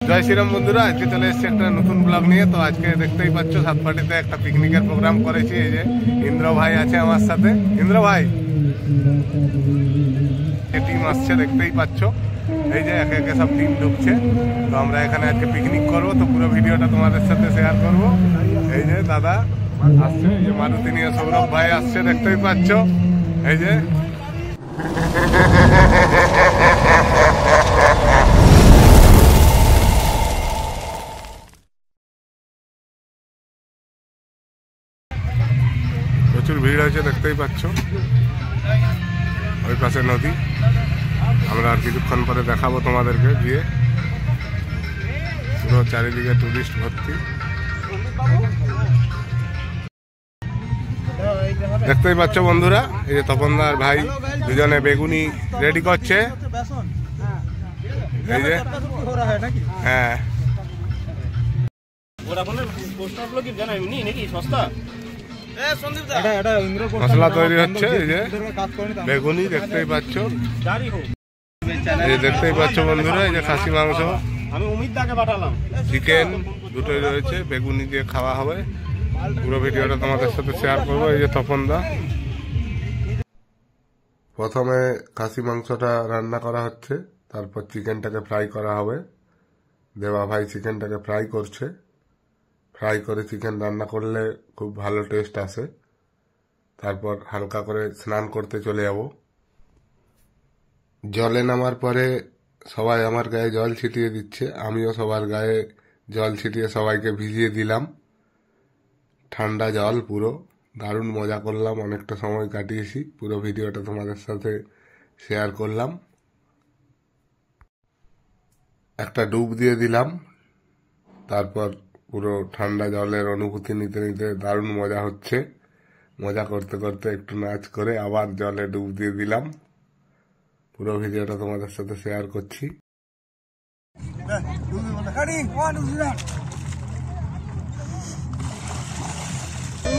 জয় শ্রীরাম বন্ধুরা, আজকে চলে এসেছে একটা নতুন ব্লগ নিয়ে। তো আজকে দেখতেই পাচ্ছ সাতপাটিতে একটা পিকনিকের প্রোগ্রাম করেছি। এই যে ইন্দ্র ভাই আছে আমার সাথে। ইন্দ্র ভাই টিম আসছে, দেখতেই পাচ্ছ। এই যে একে একে সব টিম ঢুকছে। তো আমরা এখানে আজকে পিকনিক করবো, তো পুরো ভিডিওটা তোমাদের সাথে শেয়ার করব। এই যে দাদা আসছে, এই যে মারুতি নিয়ে সৌরভ ভাই আসছে, দেখতেই পাচ্ছ। এই যে প্রচুর ভিড় হয়েছে, দেখতেই পাচ্ছ। ওই পাশে নদী। আমরা আর কিছুক্ষণ পরে দেখাবো তোমাদেরকে গিয়ে। পুরো চারিদিকে টুরিস্ট ভর্তি, দেখতেই পাচ্ছ বন্ধুরা। এই যে তপনদার ভাই দুজনে বেগুনি রেডি করছে। এই যে হ্যাঁ, মশলা তৈরি হচ্ছে। এই যে বেগুনি দেখতেই পাচ্ছ, এই দেখতেই পাচ্ছ বন্ধুরা। এই যে খাসি মাংস, চিকেন দুটোই রয়েছে, বেগুনি দিয়ে খাওয়া হবে। পুরো ভিডিওটা তোমাদের সাথে শেয়ার করবো। এই যে তপনদা, প্রথমে খাসি মাংসটা রান্না করা হচ্ছে, তারপর চিকেনটাকে ফ্রাই করা হবে। দেবা ভাই চিকেনটাকে ফ্রাই করছে। ফ্রাই করে চিকেন রান্না করলে খুব ভালো টেস্ট আসে। তারপর হালকা করে স্নান করতে চলে যাব। জলে নামার পরে সবাই আমার গায়ে জল ছিটিয়ে দিচ্ছে, আমিও সবার গায়ে জল ছিটিয়ে সবাইকে ভিজিয়ে দিলাম। ঠান্ডা জল, পুরো দারুণ মজা করলাম, অনেকটা সময় কাটিয়েছি। পুরো ভিডিওটা তোমাদের সাথে শেয়ার করলাম। একটা ডুব দিয়ে দিলাম, তারপর পুরো ঠান্ডা জলের অনুভূতি নিতে নিতে দারুণ মজা হচ্ছে। মজা করতে করতে একটু নাচ করে আবার জলে ডুব দিয়ে দিলাম। পুরো ভিডিওটা তোমাদের সাথে শেয়ার করছি।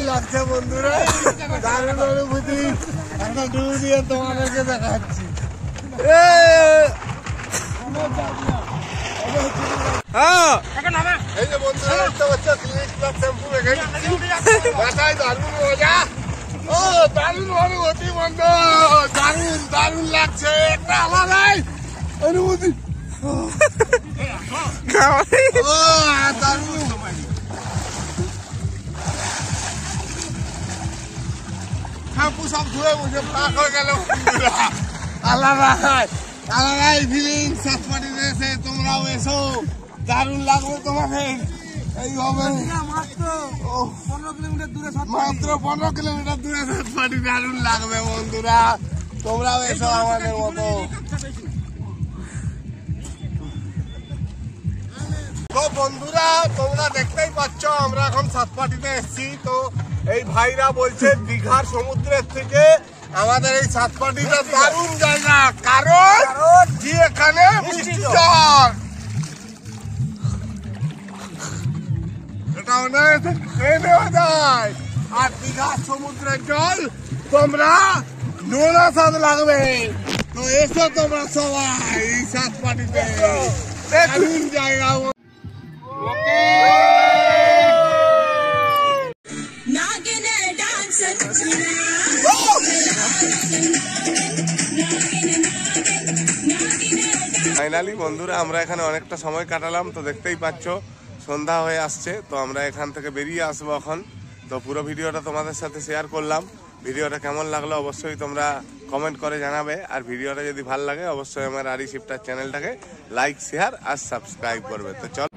লাগছে বন্ধুরা, দারুণ অনুভূতি। একটা ডুব দিয়ে তোমাদেরকে দেখাচ্ছি। এই যে বন্ধুরা দেখতে পাচ্ছ, ক্লিনিক প্লাস শ্যাম্পু রেখে মাথায় দারুণ মজা। ও দারুণ অনুভূতি বন্ধু, দারুণ দারুণ লাগছে, একটা আলাদাই অনুভূতি। দারুণ শ্যাম্পু সব ধুয়ে মুছে ফাঁক হয়ে গেল। আলাদাই আলাদাই ফিলিং। সাতপাটিতে এসে তোমরাও এসো, দারুণ লাগবে তোমাদের। এইভাবে মাত্র 15 কিলোমিটার দূরে সাতপাটি, দারুণ লাগবে বন্ধুরা। তোমরাও এসো আমাদের মতো। তো বন্ধুরা তোমরা দেখতেই পাচ্ছ, আমরা এখন সাতপাটিতে এসেছি। তো এই ভাইরা বলছে দীঘার সমুদ্রের থেকে আমাদের এই সাতপাটিটা দারুণ জায়গা, কারণ কি এখানে মিষ্টি জল। এটা অনেক খেয়ে নেওয়া যায়। আর দীঘার সমুদ্রের জল তোমরা নোনা স্বাদ লাগবে। তো এসো তোমরা সবাই এই সাতপাটিতে, দারুণ জায়গা। ফাইনালি বন্ধুরা আমরা এখানে অনেকটা সময় কাটালাম। তো দেখতেই পাচ্ছ সন্ধ্যা হয়ে আসছে। তো আমরা এখান থেকে বেরিয়ে আসবো এখন। তো পুরো ভিডিওটা তোমাদের সাথে শেয়ার করলাম। ভিডিওটা কেমন লাগলো অবশ্যই তোমরা কমেন্ট করে জানাবে। আর ভিডিওটা যদি ভালো লাগে অবশ্যই আমার আরি শিফটার চ্যানেলটাকে লাইক, শেয়ার আর সাবস্ক্রাইব করবে। তো চলো।